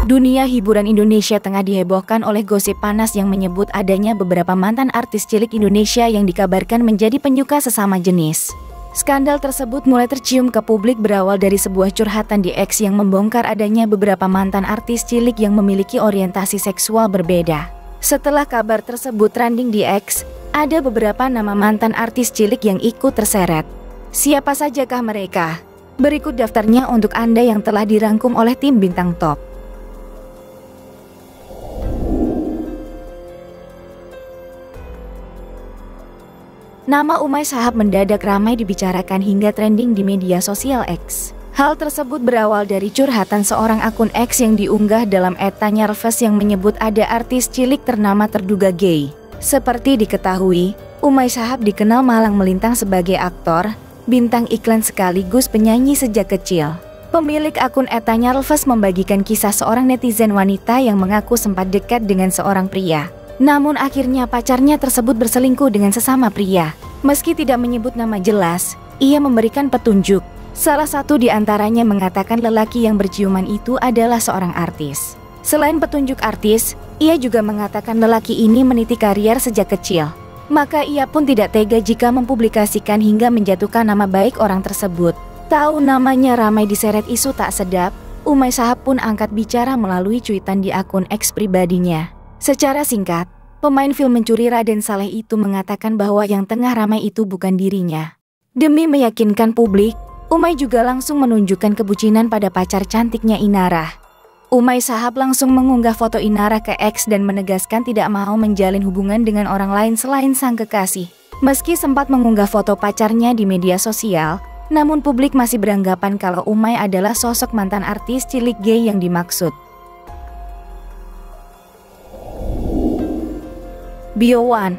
Dunia hiburan Indonesia tengah dihebohkan oleh gosip panas yang menyebut adanya beberapa mantan artis cilik Indonesia yang dikabarkan menjadi penyuka sesama jenis. Skandal tersebut mulai tercium ke publik berawal dari sebuah curhatan di X yang membongkar adanya beberapa mantan artis cilik yang memiliki orientasi seksual berbeda. Setelah kabar tersebut trending di X, ada beberapa nama mantan artis cilik yang ikut terseret. Siapa sajakah mereka? Berikut daftarnya untuk Anda yang telah dirangkum oleh tim Bintang Top. Nama Umay Shahab mendadak ramai dibicarakan hingga trending di media sosial X. Hal tersebut berawal dari curhatan seorang akun X yang diunggah dalam @tanyarves yang menyebut ada artis cilik ternama terduga gay. Seperti diketahui, Umay Shahab dikenal malang melintang sebagai aktor, bintang iklan sekaligus penyanyi sejak kecil. Pemilik akun @tanyarves membagikan kisah seorang netizen wanita yang mengaku sempat dekat dengan seorang pria. Namun akhirnya pacarnya tersebut berselingkuh dengan sesama pria. Meski tidak menyebut nama jelas, ia memberikan petunjuk. Salah satu di antaranya mengatakan lelaki yang berciuman itu adalah seorang artis. Selain petunjuk artis, ia juga mengatakan lelaki ini meniti karier sejak kecil. Maka ia pun tidak tega jika mempublikasikan hingga menjatuhkan nama baik orang tersebut. Tahu namanya ramai diseret isu tak sedap, Umay Shahab pun angkat bicara melalui cuitan di akun X pribadinya. Secara singkat, pemain film mencuri Raden Saleh itu mengatakan bahwa yang tengah ramai itu bukan dirinya. Demi meyakinkan publik, Umay juga langsung menunjukkan kebucinan pada pacar cantiknya Inara. Umay Shahab langsung mengunggah foto Inara ke X dan menegaskan tidak mau menjalin hubungan dengan orang lain selain sang kekasih. Meski sempat mengunggah foto pacarnya di media sosial, namun publik masih beranggapan kalau Umay adalah sosok mantan artis cilik gay yang dimaksud. Biowan.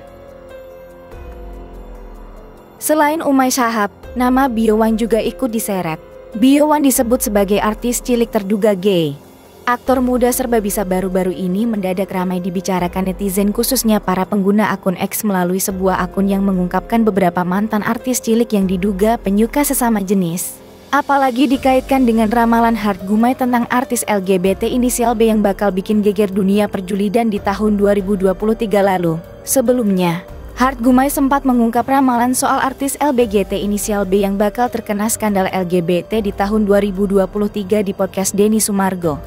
Selain Umay Shahab, nama Biowan juga ikut diseret. Biowan disebut sebagai artis cilik terduga gay. Aktor muda serba bisa baru-baru ini mendadak ramai dibicarakan netizen, khususnya para pengguna akun X melalui sebuah akun yang mengungkapkan beberapa mantan artis cilik yang diduga penyuka sesama jenis. Apalagi dikaitkan dengan ramalan Hart Gumay tentang artis LGBT inisial B yang bakal bikin geger dunia perjulidan di tahun 2023 lalu. Sebelumnya, Hart Gumay sempat mengungkap ramalan soal artis LBGT inisial B yang bakal terkena skandal LGBT di tahun 2023 di podcast Denny Sumargo.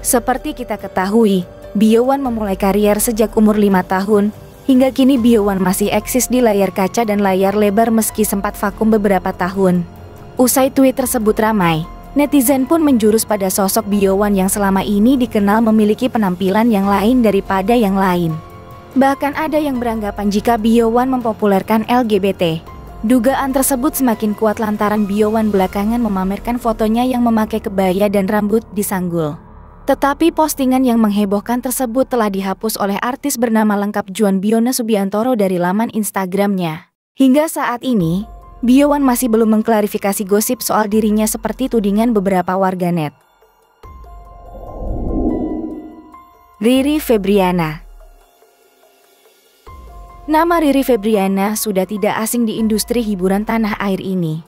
Seperti kita ketahui, Biowan memulai karier sejak umur 5 tahun. Hingga kini Biowan masih eksis di layar kaca dan layar lebar meski sempat vakum beberapa tahun. Usai tweet tersebut ramai, netizen pun menjurus pada sosok Biowan yang selama ini dikenal memiliki penampilan yang lain daripada yang lain. Bahkan ada yang beranggapan jika Biowan mempopulerkan LGBT. Dugaan tersebut semakin kuat lantaran Biowan belakangan memamerkan fotonya yang memakai kebaya dan rambut disanggul. Tetapi postingan yang menghebohkan tersebut telah dihapus oleh artis bernama lengkap Juan Biona Subiantoro dari laman Instagramnya. Hingga saat ini, Biowan masih belum mengklarifikasi gosip soal dirinya seperti tudingan beberapa warganet. Riri Febriana. Nama Riri Febriana sudah tidak asing di industri hiburan tanah air ini.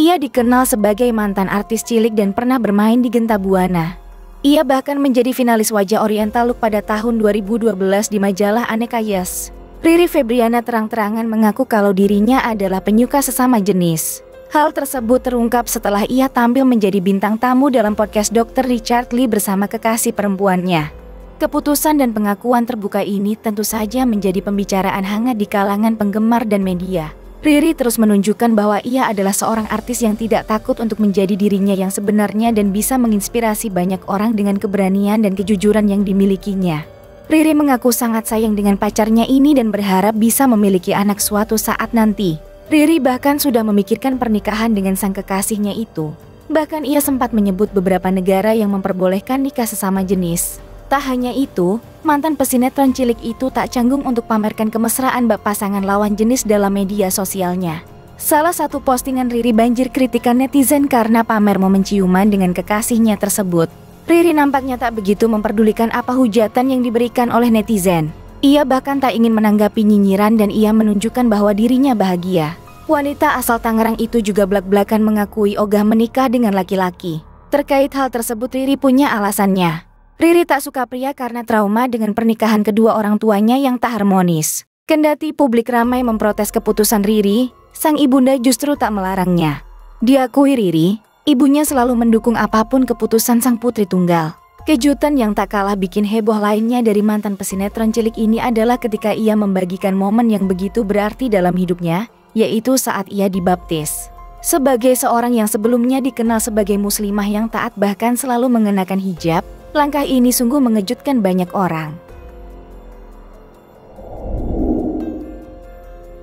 Ia dikenal sebagai mantan artis cilik dan pernah bermain di Genta Buana. Ia bahkan menjadi finalis Wajah Oriental Look pada tahun 2012 di majalah Aneka Yes. Riri Febriana terang-terangan mengaku kalau dirinya adalah penyuka sesama jenis. Hal tersebut terungkap setelah ia tampil menjadi bintang tamu dalam podcast Dr. Richard Lee bersama kekasih perempuannya. Keputusan dan pengakuan terbuka ini tentu saja menjadi pembicaraan hangat di kalangan penggemar dan media. Riri terus menunjukkan bahwa ia adalah seorang artis yang tidak takut untuk menjadi dirinya yang sebenarnya dan bisa menginspirasi banyak orang dengan keberanian dan kejujuran yang dimilikinya. Riri mengaku sangat sayang dengan pacarnya ini dan berharap bisa memiliki anak suatu saat nanti. Riri bahkan sudah memikirkan pernikahan dengan sang kekasihnya itu. Bahkan ia sempat menyebut beberapa negara yang memperbolehkan nikah sesama jenis. Tak hanya itu, mantan pesinetron cilik itu tak canggung untuk pamerkan kemesraan bak pasangan lawan jenis dalam media sosialnya. Salah satu postingan Riri banjir kritikan netizen karena pamer momen ciuman dengan kekasihnya tersebut. Riri nampaknya tak begitu memperdulikan apa hujatan yang diberikan oleh netizen. Ia bahkan tak ingin menanggapi nyinyiran dan ia menunjukkan bahwa dirinya bahagia. Wanita asal Tangerang itu juga belak-belakan mengakui ogah menikah dengan laki-laki. Terkait hal tersebut Riri punya alasannya. Riri tak suka pria karena trauma dengan pernikahan kedua orang tuanya yang tak harmonis. Kendati publik ramai memprotes keputusan Riri, sang ibunda justru tak melarangnya. Diakui Riri, ibunya selalu mendukung apapun keputusan sang putri tunggal. Kejutan yang tak kalah bikin heboh lainnya dari mantan pesinetron cilik ini adalah ketika ia membagikan momen yang begitu berarti dalam hidupnya, yaitu saat ia dibaptis. Sebagai seorang yang sebelumnya dikenal sebagai muslimah yang taat bahkan selalu mengenakan hijab, langkah ini sungguh mengejutkan banyak orang.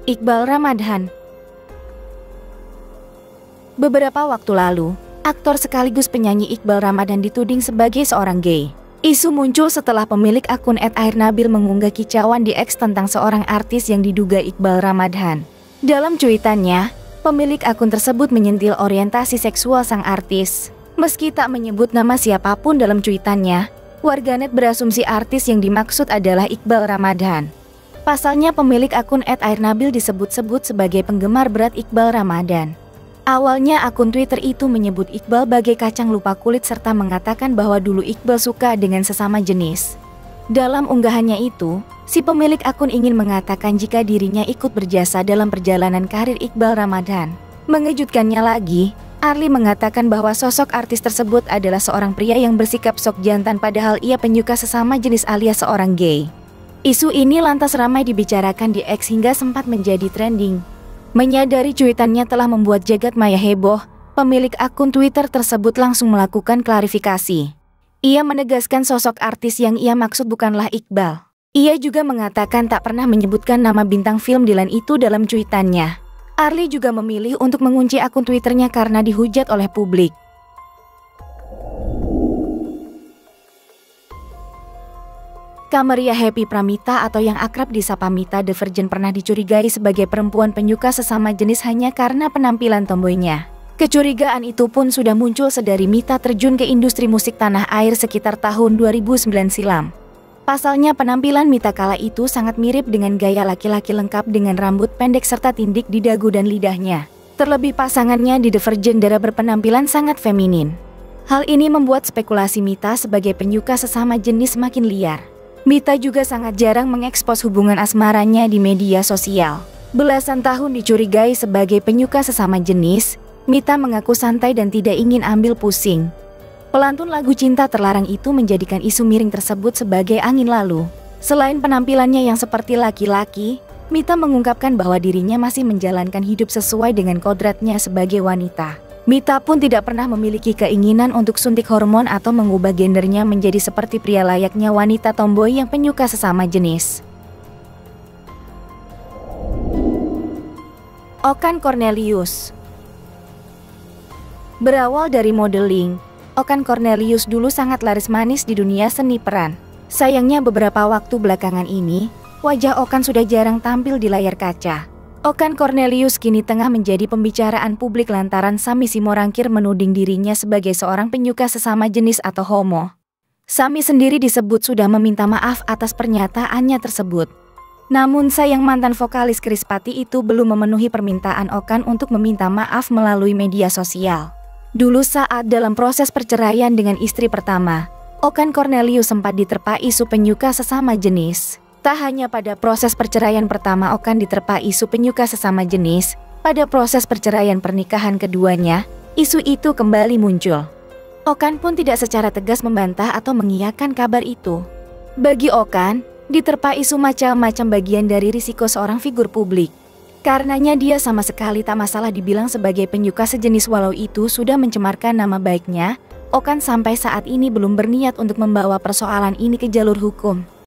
Iqbal Ramadhan. Beberapa waktu lalu, aktor sekaligus penyanyi Iqbal Ramadhan dituding sebagai seorang gay. Isu muncul setelah pemilik akun @airnabil mengunggah kicauan di X tentang seorang artis yang diduga Iqbal Ramadhan. Dalam cuitannya, pemilik akun tersebut menyentil orientasi seksual sang artis. Meski tak menyebut nama siapapun dalam cuitannya, warganet berasumsi artis yang dimaksud adalah Iqbal Ramadhan. Pasalnya pemilik akun @airnabil disebut-sebut sebagai penggemar berat Iqbal Ramadhan. Awalnya akun Twitter itu menyebut Iqbal bagai kacang lupa kulit serta mengatakan bahwa dulu Iqbal suka dengan sesama jenis. Dalam unggahannya itu, si pemilik akun ingin mengatakan jika dirinya ikut berjasa dalam perjalanan karir Iqbal Ramadhan. Mengejutkannya lagi, Arli mengatakan bahwa sosok artis tersebut adalah seorang pria yang bersikap sok jantan padahal ia penyuka sesama jenis alias seorang gay. Isu ini lantas ramai dibicarakan di X hingga sempat menjadi trending. Menyadari cuitannya telah membuat jagat maya heboh, pemilik akun Twitter tersebut langsung melakukan klarifikasi. Ia menegaskan sosok artis yang ia maksud bukanlah Iqbal. Ia juga mengatakan tak pernah menyebutkan nama bintang film Dilan itu dalam cuitannya. Arli juga memilih untuk mengunci akun Twitternya karena dihujat oleh publik. Camelia Happy Pramita atau yang akrab disapa Mita The Virgin pernah dicurigai sebagai perempuan penyuka sesama jenis hanya karena penampilan tomboynya. Kecurigaan itu pun sudah muncul sedari Mita terjun ke industri musik tanah air sekitar tahun 2009 silam. Pasalnya penampilan Mita kala itu sangat mirip dengan gaya laki-laki lengkap dengan rambut pendek serta tindik di dagu dan lidahnya. Terlebih pasangannya di The Virgin Dara berpenampilan sangat feminin. Hal ini membuat spekulasi Mita sebagai penyuka sesama jenis makin liar. Mita juga sangat jarang mengekspos hubungan asmaranya di media sosial. Belasan tahun dicurigai sebagai penyuka sesama jenis, Mita mengaku santai dan tidak ingin ambil pusing. Pelantun lagu Cinta Terlarang itu menjadikan isu miring tersebut sebagai angin lalu. Selain penampilannya yang seperti laki-laki, Mita mengungkapkan bahwa dirinya masih menjalankan hidup sesuai dengan kodratnya sebagai wanita. Mita pun tidak pernah memiliki keinginan untuk suntik hormon atau mengubah gendernya menjadi seperti pria layaknya wanita tomboy yang penyuka sesama jenis. Okan Cornelius. Berawal dari modeling, Okan Cornelius dulu sangat laris manis di dunia seni peran. Sayangnya beberapa waktu belakangan ini, wajah Okan sudah jarang tampil di layar kaca. Okan Cornelius kini tengah menjadi pembicaraan publik lantaran Sami Simorangkir menuding dirinya sebagai seorang penyuka sesama jenis atau homo. Sami sendiri disebut sudah meminta maaf atas pernyataannya tersebut. Namun sayang mantan vokalis Krispati itu belum memenuhi permintaan Okan untuk meminta maaf melalui media sosial. Dulu saat dalam proses perceraian dengan istri pertama, Okan Cornelius sempat diterpa isu penyuka sesama jenis. Tak hanya pada proses perceraian pertama Okan diterpa isu penyuka sesama jenis, pada proses perceraian pernikahan keduanya, isu itu kembali muncul. Okan pun tidak secara tegas membantah atau mengiyakan kabar itu. Bagi Okan, diterpa isu macam-macam bagian dari risiko seorang figur publik. Karenanya dia sama sekali tak masalah dibilang sebagai penyuka sejenis walau itu sudah mencemarkan nama baiknya. Okan sampai saat ini belum berniat untuk membawa persoalan ini ke jalur hukum.